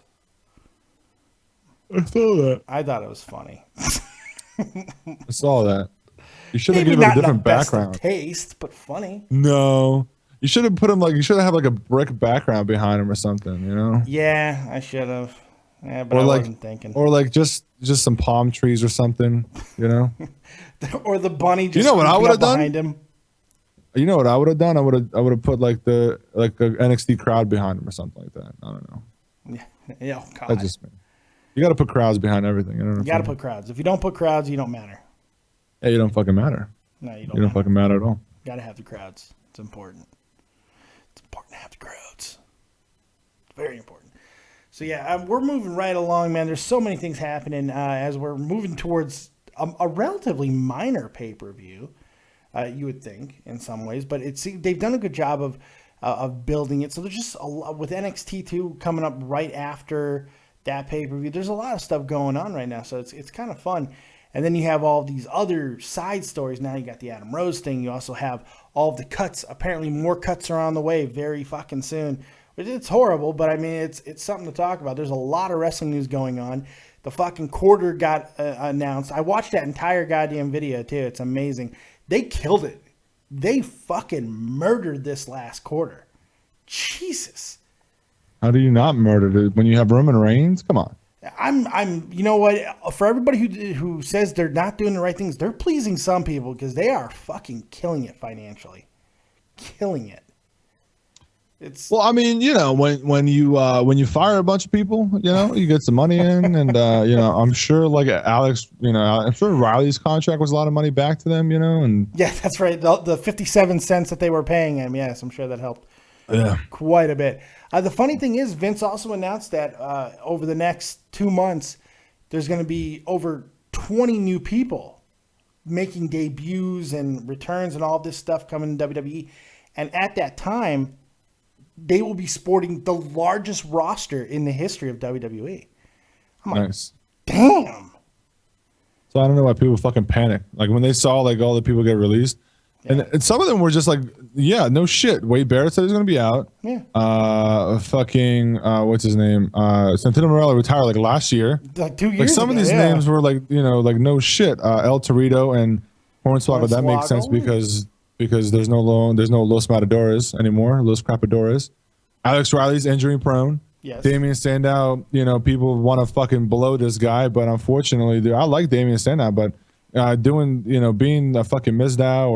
I saw that. I thought it was funny. I saw that. You should have given him a different background. Best of taste, but funny. No. You should have put him you should have like a brick background behind him or something, Yeah, I should have. Yeah, but I wasn't thinking. Or like just some palm trees or something, Or the bunny just what I would have done? behind him. You know what I would have done? I would have put like a NXT crowd behind him or something like that. I don't know. Yeah. Oh, God. You got to put crowds behind everything. You got to put crowds. If you don't put crowds, you don't matter. Yeah, you don't fucking matter. No, you don't. You don't fucking matter at all. Got to have the crowds. It's important. It's important to have the crowds. It's very important. So yeah, we're moving right along, man. There's so many things happening as we're moving towards a relatively minor pay-per-view. You would think in some ways, but they've done a good job of building it. So there's just with NXT 2 coming up right after that pay-per-view. There's a lot of stuff going on right now, so it's kind of fun. And then you have all these other side stories. Now you got the Adam Rose thing. You also have all of the cuts. Apparently more cuts are on the way very fucking soon. It's horrible, but I mean, it's something to talk about. There's a lot of wrestling news going on. The fucking quarter got announced. I watched that entire goddamn video too. It's amazing. They killed it. They fucking murdered this last quarter. Jesus. How do you not murder it when you have Roman Reigns? Come on. I'm. You know what? For everybody who says they're not doing the right things, they're pleasing some people because they are fucking killing it financially. Killing it. Well, I mean, when you fire a bunch of people, you get some money in, and I'm sure like Alex, I'm sure Riley's contract was a lot of money back to them, and yeah, that's right. The 57 cents that they were paying him, yes, I'm sure that helped quite a bit. The funny thing is, Vince also announced that over the next 2 months, there's going to be over 20 new people making debuts and returns and all this stuff coming to WWE, and at that time, they will be sporting the largest roster in the history of WWE. I'm nice. Like, damn. So I don't know why people fucking panic. Like when they saw like all the people get released, and some of them were just like, yeah, no shit. Wade Barrett said he's gonna be out. Yeah. What's his name? Santino Marella retired like last year. Like 2 years. Like some ago, of these names were like like no shit. El Torito and Hornswoggle. That makes sense because there's no Los Matadores anymore, Los Crapadores. Alex Riley's injury prone. Yes. Damian Sandow, people want to fucking blow this guy, but unfortunately, I like Damian Sandow, but being a fucking Mizdow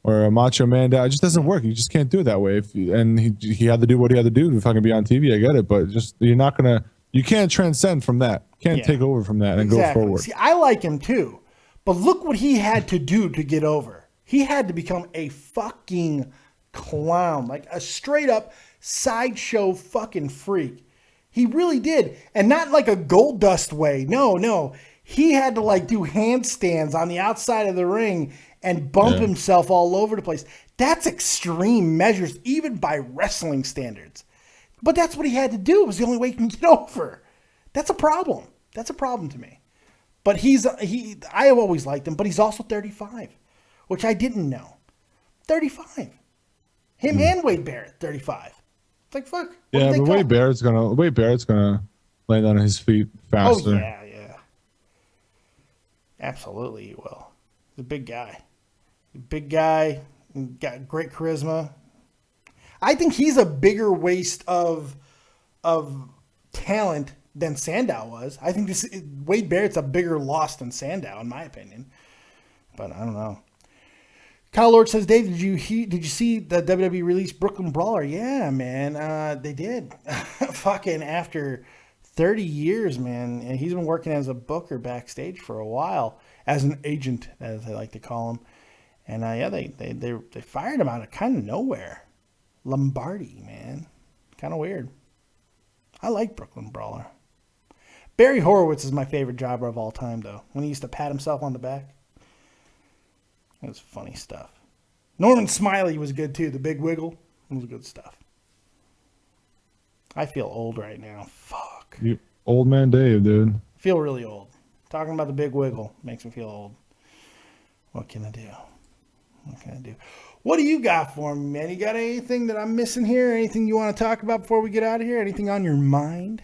or a Macho Man, it just doesn't work. You just can't do it that way. And he had to do what he had to do to fucking be on TV. I get it, but just you can't transcend from that. You can't take over from that and go forward. See, I like him too, but look what he had to do to get over. He had to become a fucking clown, like a straight up sideshow fucking freak. He really did. And not like a gold dust way. No. He had to like do handstands on the outside of the ring and bump himself all over the place. That's extreme measures, even by wrestling standards. But that's what he had to do. It was the only way he can get over. That's a problem. That's a problem to me. But I have always liked him, but he's also 35, which I didn't know. 35. Him and Wade Barrett, 35. It's like, fuck. Yeah, but Wade Barrett's gonna land on his feet faster. Oh, yeah. Absolutely, he will. He's a big guy. Got great charisma. I think he's a bigger waste of talent than Sandow was. I think Wade Barrett's a bigger loss than Sandow, in my opinion. But I don't know. Kyle Lord says, Dave, did you see the WWE release Brooklyn Brawler? Yeah, man, they did. Fucking after 30 years, man. And he's been working as a booker backstage for a while, as an agent, as they like to call him. And they fired him out of kind of nowhere. Lombardi, man. Kind of weird. I like Brooklyn Brawler. Barry Horowitz is my favorite jobber of all time, though. When he used to pat himself on the back. It was funny stuff. Norman Smiley was good, too. The Big Wiggle. It was good stuff. I feel old right now. Fuck. You old man Dave, dude. I feel really old. Talking about the Big Wiggle makes me feel old. What can I do? What do you got for me, man? You got anything that I'm missing here? Anything you want to talk about before we get out of here? Anything on your mind?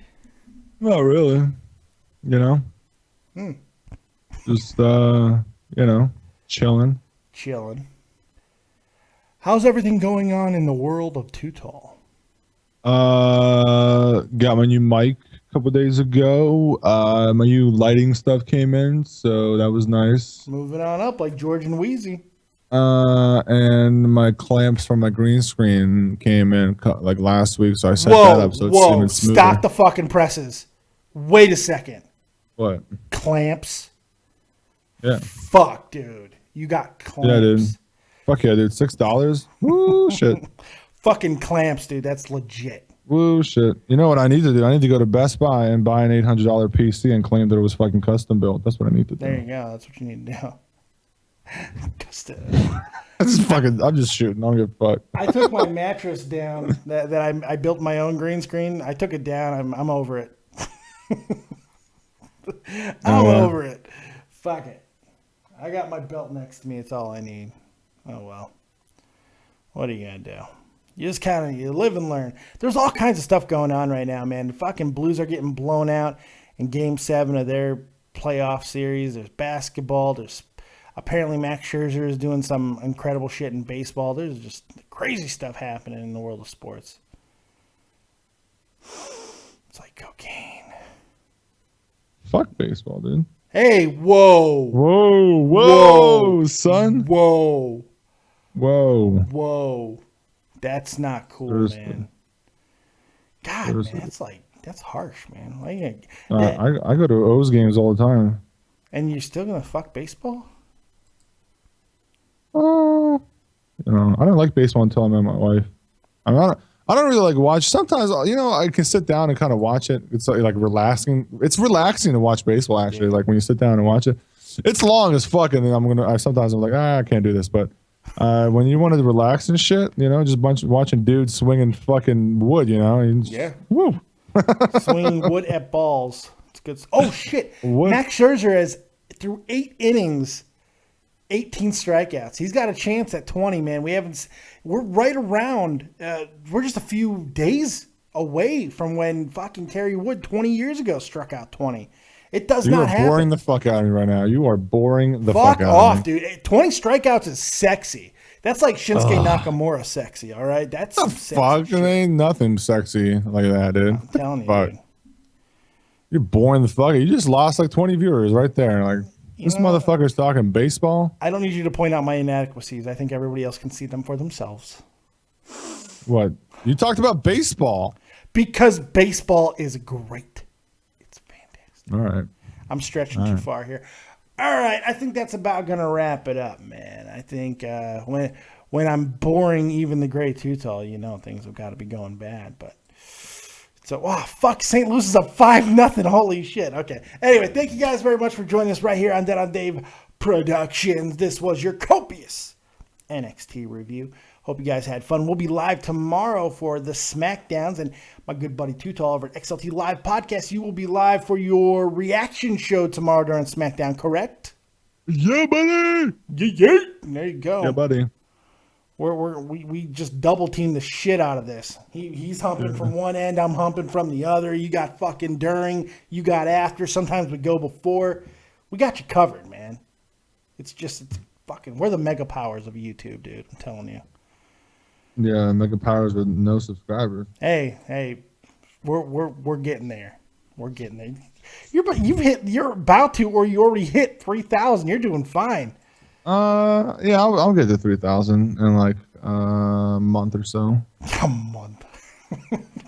Not really. Just, chilling. How's everything going on in the world of Too Tall? Got my new mic a couple days ago. My new lighting stuff came in, so that was nice. Moving on up like George and Wheezy. And my clamps from my green screen came in like last week, so I set that up so it's even smoother. Stop the fucking presses. Wait a second. What? Clamps? Yeah. Fuck, dude. You got clamps. Yeah, dude. Fuck yeah, dude. $6? Woo, shit. Fucking clamps, dude. That's legit. Woo, shit. You know what I need to do? I need to go to Best Buy and buy an $800 PC and claim that it was fucking custom built. That's what I need to do. There you go. That's what you need to do. I'm just shooting. I don't give a fuck. I took my mattress down that I built my own green screen. I took it down. I'm over it. I'm over it. Fuck it. I got my belt next to me. It's all I need. Oh, well. What are you going to do? You just you live and learn. There's all kinds of stuff going on right now, man. The fucking Blues are getting blown out in Game 7 of their playoff series. There's basketball. There's apparently Max Scherzer is doing some incredible shit in baseball. There's just crazy stuff happening in the world of sports. It's like cocaine. Fuck baseball, dude. Hey, whoa. Whoa, son. Whoa. Whoa. That's not cool, man. God, man, that's harsh, man. I go to O's games all the time. And you're still going to fuck baseball? I don't like baseball until I met my wife. I don't really like watch. Sometimes, I can sit down and kind of watch it. It's like relaxing. It's relaxing to watch baseball, actually. Yeah. Like when you sit down and watch it, it's long as fuck. And sometimes I'm like, I can't do this. But when you want to relax and shit, just watching dudes swinging fucking wood, Yeah. Woo. Swinging wood at balls. It's good. Oh shit. Max Scherzer has through 8 innings. 18 strikeouts. He's got a chance at 20, man. We're right around, we're just a few days away from when fucking Kerry Wood 20 years ago struck out 20. It does not happen. You are boring the fuck out of me right now. You are boring the fuck out off, of me. Dude. 20 strikeouts is sexy. That's like Shinsuke Nakamura sexy, all right? That's some sexy fuck. There ain't nothing sexy like that, dude. I'm telling you, dude. You're boring the fuck. You just lost like 20 viewers right there. Like, this motherfucker's talking baseball. I don't need you to point out my inadequacies. I think everybody else can see them for themselves. What? You talked about baseball. Because baseball is great. It's fantastic. All right. I'm stretching too far here. All right, I think that's about gonna wrap it up, man. I think when I'm boring even the great Tutal, things have got to be going bad. But so, fuck, St. Louis is up 5-0. Holy shit. Okay. Anyway, thank you guys very much for joining us right here on Dead on Dave Productions. This was your copious NXT review. Hope you guys had fun. We'll be live tomorrow for the SmackDowns, and my good buddy Tutal over at XLT Live Podcast. You will be live for your reaction show tomorrow during SmackDown, correct? Yeah, buddy. Yeah. There you go. Yeah, buddy. We just double team the shit out of this. He's humping from one end, I'm humping from the other. You got fucking during, you got after. Sometimes we go before. We got you covered, man. It's fucking. We're the mega powers of YouTube, dude. I'm telling you. Yeah, mega powers with no subscribers. Hey, we're getting there. We're getting there. You're about to, or you already hit 3,000. You're doing fine. Yeah, I'll get to 3,000 in like a month or so. A month.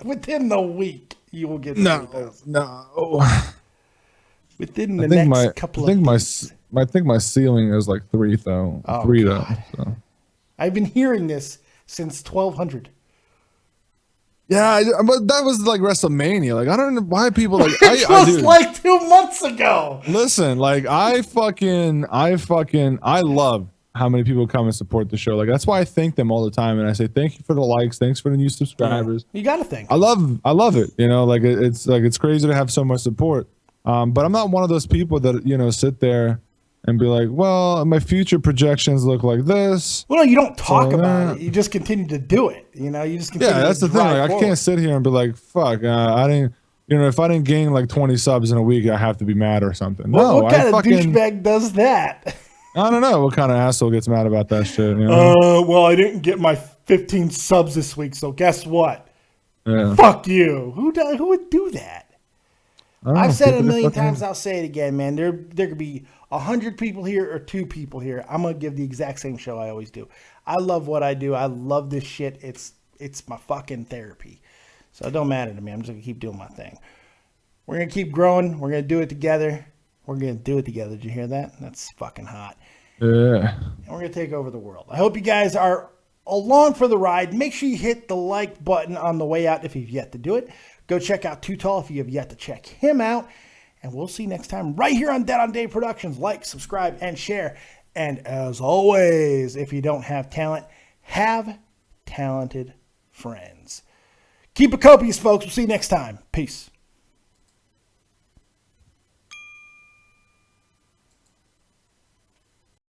Within the week, you will get to 3,000. No. Within the next couple of days. I think my ceiling is like 3 though. Oh, 3 God. though. So. I've been hearing this since 1200. Yeah, but that was like WrestleMania. Like I don't know why people like. It was like 2 months ago. Listen, like I love how many people come and support the show. Like that's why I thank them all the time, and I say thank you for the likes, thanks for the new subscribers. Yeah, you got to thank. I love it. Like it's crazy to have so much support. But I'm not one of those people that sit there and be like, well, my future projections look like this. Well, no, you don't talk about it. You just continue to do it. You just continue. Yeah, that's the thing. Like, I can't sit here and be like, fuck, I didn't. If I didn't gain like 20 subs in a week, I have to be mad or something. Well, no, what kind of douchebag does that? I don't know what kind of asshole gets mad about that shit. Well, I didn't get my 15 subs this week, so guess what? Yeah. Fuck you. Who would do that? I've said it a million times. I'll say it again, man. There could be 100 people here or 2 people here. I'm gonna give the exact same show I always do. I love what I do. I love this shit. It's my fucking therapy. So it don't matter to me. I'm just gonna keep doing my thing. We're gonna keep growing. We're gonna do it together. We're gonna do it together. Did you hear that? That's fucking hot. Yeah. And we're gonna take over the world. I hope you guys are along for the ride. Make sure you hit the like button on the way out if you've yet to do it. Go check out Tutal if you have yet to check him out. And we'll see you next time right here on Dead on Dave Productions. Like, subscribe, and share. And as always, if you don't have talent, have talented friends. Keep it copious, folks. We'll see you next time. Peace.